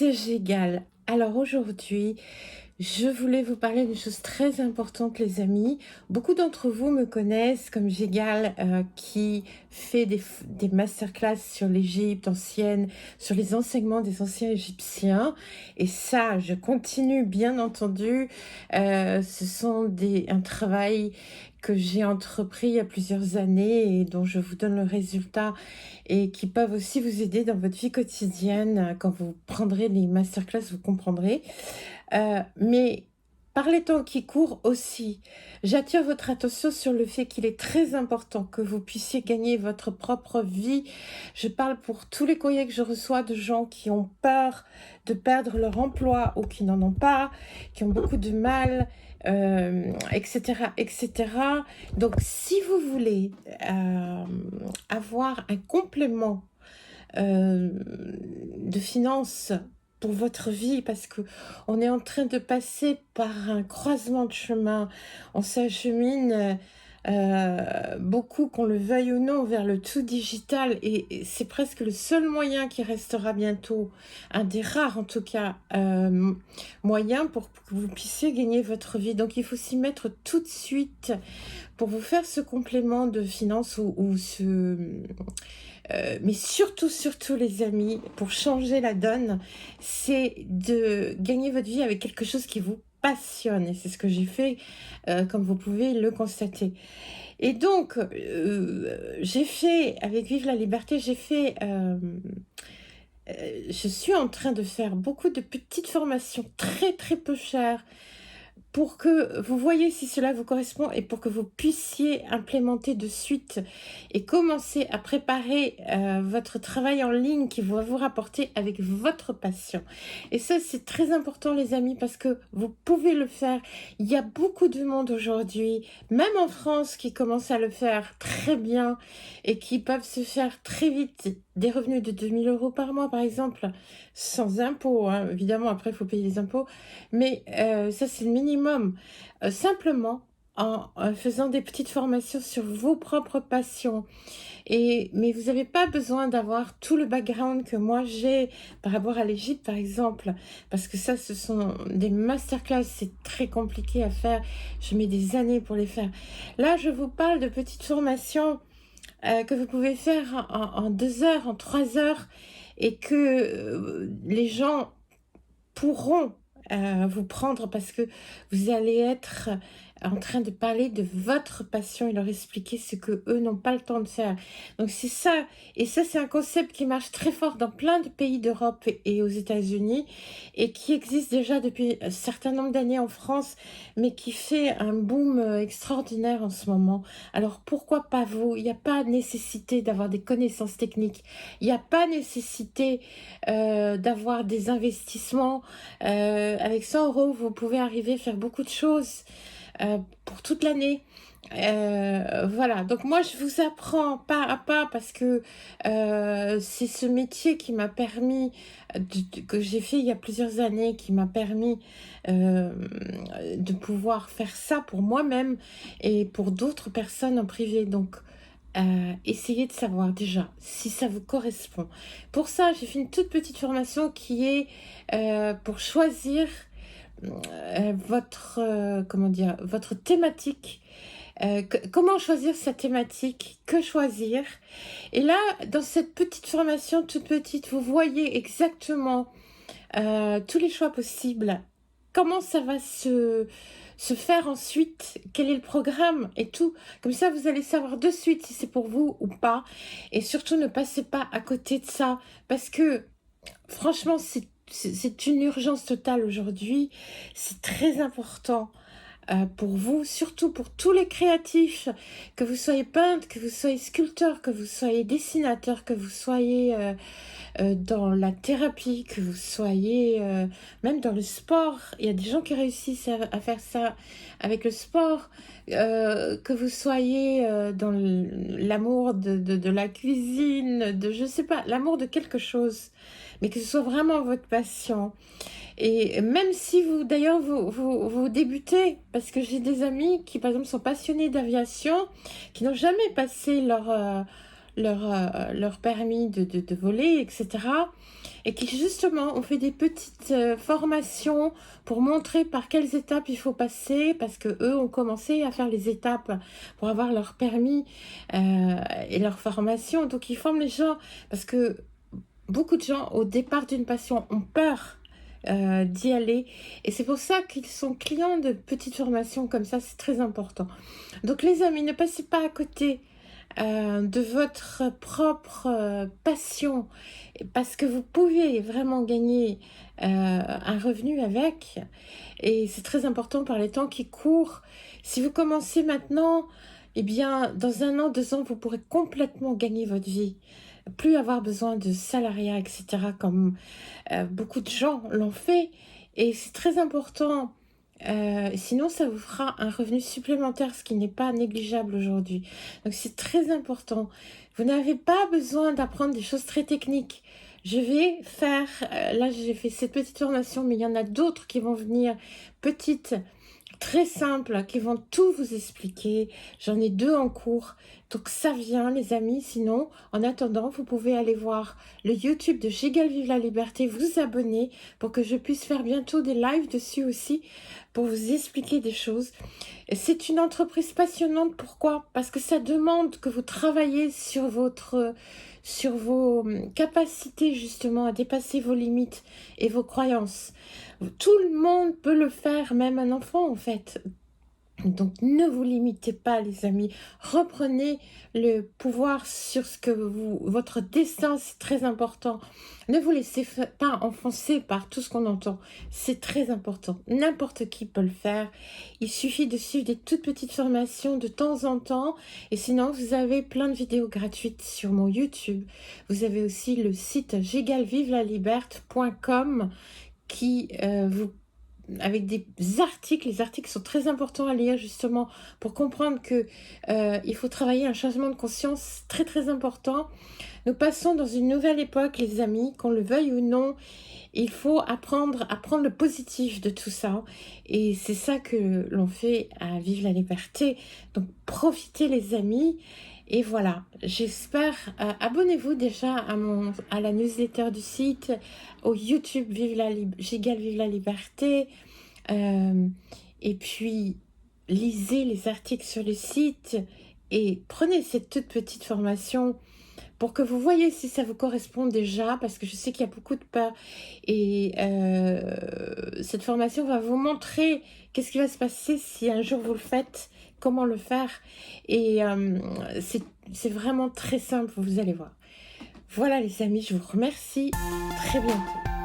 c'est Gégal. Alors aujourd'hui, je voulais vous parler d'une chose très importante, les amis. Beaucoup d'entre vous me connaissent comme Gégal, qui fait des masterclass sur l'Égypte ancienne, sur les enseignements des anciens Égyptiens. Et ça, je continue, bien entendu. Ce sont un travail que j'ai entrepris il y a plusieurs années et dont je vous donne le résultat et qui peuvent aussi vous aider dans votre vie quotidienne. Quand vous prendrez les masterclass, vous comprendrez. Mais par les temps qui courent aussi, j'attire votre attention sur le fait qu'il est très important que vous puissiez gagner votre propre vie. Je parle pour tous les courriers que je reçois de gens qui ont peur de perdre leur emploi ou qui n'en ont pas, qui ont beaucoup de mal, etc., etc. Donc, si vous voulez avoir un complément de finances pour votre vie, parce que on est en train de passer par un croisement de chemin. On s'achemine beaucoup, qu'on le veuille ou non, vers le tout digital, et c'est presque le seul moyen qui restera bientôt, un des rares en tout cas, moyens pour que vous puissiez gagner votre vie. Donc il faut s'y mettre tout de suite pour vous faire ce complément de finances ou ce... mais surtout les amis, pour changer la donne, c'est de gagner votre vie avec quelque chose qui vous passionne. Et c'est ce que j'ai fait, comme vous pouvez le constater. Et donc, j'ai fait, avec Vive la Liberté, je suis en train de faire beaucoup de petites formations très peu chères pour que vous voyez si cela vous correspond et pour que vous puissiez implémenter de suite et commencer à préparer votre travail en ligne qui va vous rapporter avec votre passion. Et ça, c'est très important, les amis, parce que vous pouvez le faire. Il y a beaucoup de monde aujourd'hui, même en France, qui commence à le faire très bien et qui peuvent se faire très vite des revenus de 2 000 € par mois, par exemple, sans impôts, hein. Évidemment, après, il faut payer les impôts. Mais ça, c'est le minimum. Simplement en faisant des petites formations sur vos propres passions. Mais vous n'avez pas besoin d'avoir tout le background que moi j'ai par rapport à l'Égypte, par exemple. Parce que ça, ce sont des masterclass, c'est très compliqué à faire. Je mets des années pour les faire. Là, je vous parle de petites formations que vous pouvez faire en 2 heures, en 3 heures, et que les gens pourront vous prendre parce que vous allez être en train de parler de votre passion et leur expliquer ce que eux n'ont pas le temps de faire. Donc c'est ça, et ça c'est un concept qui marche très fort dans plein de pays d'Europe et aux États-Unis et qui existe déjà depuis un certain nombre d'années en France, mais qui fait un boom extraordinaire en ce moment. Alors pourquoi pas vous? Il n'y a pas nécessité d'avoir des connaissances techniques, il n'y a pas nécessité d'avoir des investissements. Avec 100 €, vous pouvez arriver à faire beaucoup de choses pour toute l'année. Voilà, donc moi je vous apprends pas à pas parce que c'est ce métier qui m'a permis, que j'ai fait il y a plusieurs années, qui m'a permis de pouvoir faire ça pour moi-même et pour d'autres personnes en privé. Donc essayez de savoir déjà si ça vous correspond. Pour ça, j'ai fait une toute petite formation qui est pour choisir votre thématique. Comment choisir sa thématique? Que choisir? Et là, dans cette petite formation, toute petite, vous voyez exactement tous les choix possibles. Comment ça va se faire ensuite? Quel est le programme et tout? Comme ça, vous allez savoir de suite si c'est pour vous ou pas. Et surtout, ne passez pas à côté de ça. Parce que, franchement, c'est une urgence totale aujourd'hui. C'est très important pour vous, surtout pour tous les créatifs, que vous soyez peintre, que vous soyez sculpteur, que vous soyez dessinateur, que vous soyez dans la thérapie, que vous soyez même dans le sport. Il y a des gens qui réussissent à faire ça avec le sport, que vous soyez dans l'amour de la cuisine, de je sais pas, l'amour de quelque chose, mais que ce soit vraiment votre passion. Et même si vous, d'ailleurs, vous débutez, parce que j'ai des amis qui, par exemple, sont passionnés d'aviation, qui n'ont jamais passé leur permis de voler, etc. et qui justement ont fait des petites formations pour montrer par quelles étapes il faut passer, parce que eux ont commencé à faire les étapes pour avoir leur permis et leur formation. Donc ils forment les gens, parce que beaucoup de gens au départ d'une passion ont peur d'y aller, et c'est pour ça qu'ils sont clients de petites formations comme ça. C'est très important. Donc les amis, ne passez pas à côté de votre propre passion, parce que vous pouvez vraiment gagner un revenu avec, et c'est très important par les temps qui courent. Si vous commencez maintenant, eh bien dans 1 an, 2 ans, vous pourrez complètement gagner votre vie, plus avoir besoin de salariat, etc., comme beaucoup de gens l'ont fait. Et c'est très important. Sinon, ça vous fera un revenu supplémentaire, ce qui n'est pas négligeable aujourd'hui. Donc, c'est très important. Vous n'avez pas besoin d'apprendre des choses très techniques. Je vais faire, là, j'ai fait cette petite formation, mais il y en a d'autres qui vont venir, petites, très simples, qui vont tout vous expliquer. J'en ai 2 en cours. Donc ça vient, les amis. Sinon, en attendant, vous pouvez aller voir le YouTube de Gigal Vive la Liberté, vous abonner pour que je puisse faire bientôt des lives dessus aussi, pour vous expliquer des choses. C'est une entreprise passionnante. Pourquoi? Parce que ça demande que vous travaillez sur vos capacités justement à dépasser vos limites et vos croyances. Tout le monde peut le faire, même un enfant en fait. Donc ne vous limitez pas, les amis. Reprenez le pouvoir sur ce que votre destin, c'est très important. Ne vous laissez pas enfoncer par tout ce qu'on entend. C'est très important. N'importe qui peut le faire. Il suffit de suivre des toutes petites formations de temps en temps. Et sinon, vous avez plein de vidéos gratuites sur mon YouTube. Vous avez aussi le site gigalvivelaliberte.com qui vous avec des articles. Les articles sont très importants à lire justement pour comprendre que il faut travailler un changement de conscience très très important. Nous passons dans une nouvelle époque, les amis, qu'on le veuille ou non. Il faut apprendre à prendre le positif de tout ça, et c'est ça que l'on fait à Vive la Liberté. Donc profitez, les amis. Et voilà, j'espère, abonnez-vous déjà à la newsletter du site, au YouTube Gigal Vive la Liberté, et puis lisez les articles sur le site et prenez cette toute petite formation pour que vous voyez si ça vous correspond déjà, parce que je sais qu'il y a beaucoup de peur, et cette formation va vous montrer qu'est-ce qui va se passer si un jour vous le faites, comment le faire, et c'est vraiment très simple, vous allez voir. Voilà les amis, je vous remercie, très bientôt.